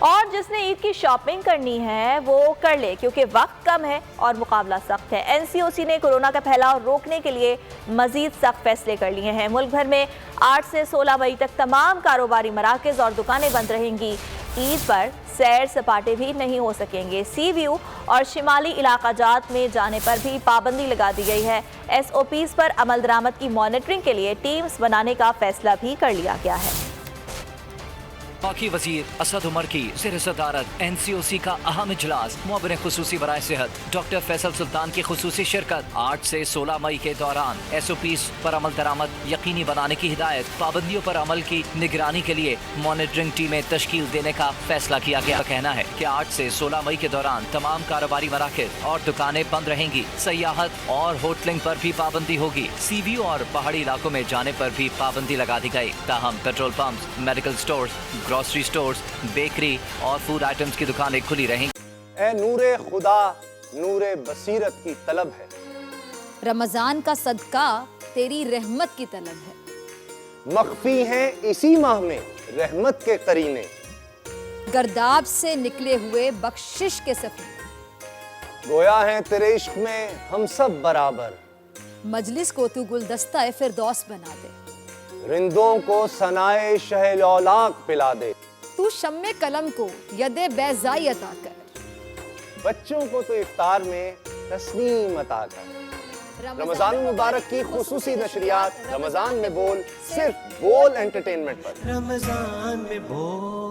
और जिसने ईद की शॉपिंग करनी है वो कर ले, क्योंकि वक्त कम है और मुकाबला सख्त है। एनसीओसी ने कोरोना का फैलाव रोकने के लिए मजीद सख्त फैसले कर लिए हैं। मुल्क भर में 8 से 16 मई तक तमाम कारोबारी मराकज़ और दुकानें बंद रहेंगी। ईद पर सैर सपाटे भी नहीं हो सकेंगे। सी व्यू और शिमाली इलाकाजात में जाने पर भी पाबंदी लगा दी गई है। SOPs पर अमल दरामद की मॉनिटरिंग के लिए टीम्स बनाने का फैसला भी कर लिया गया है। बाकी वजीर असद उमर की ज़ेर सदारत NCOC का अहम इजलास। मुअव्विर खुसूसी बराए सेहत डॉक्टर फैसल सुल्तान की खुसूसी शिरकत। 8 से 16 मई के दौरान SOPs पर अमल दरामद यकीनी बनाने की हिदायत। पाबंदियों पर अमल की निगरानी के लिए मॉनिटरिंग टीमें तश्कील देने का फैसला किया गया। कहना है कि 8 से 16 मई के दौरान तमाम कारोबारी मराकज़ और दुकानें बंद रहेंगी। सयाहत और होटलिंग पर भी पाबंदी होगी। सीवी और पहाड़ी इलाकों में जाने पर भी पाबंदी लगा दी गई। ताहम petrol pump, medical stores, grocery stores, bakery और फूड आइटम्स की दुकानें खुली रहेंगी। ए नूरे खुदा, नूरे बसीरत की तलब है। रमजान का सदका तेरी रहमत की तलब है। मख्फी हैं इसी माह में रहमत के करीने। गर्दाब से निकले हुए बख्शिश के सफर। गोया है तेरे इश्क में हम सब बराबर। मजलिस को तू गुलदस्ता फिरदौस बना दे। रिंदों को सनाए शहलौलाक पिला दे। तू शम्मे कलम को यदे बैज़ाई अता कर। बच्चों को तो इफ्तार में तस्नीम अता कर। रमजान मुबारक की खुसूसी नशरियात रमजान में बोल, सिर्फ बोल एंटरटेनमेंट पर। रमजान में बोल।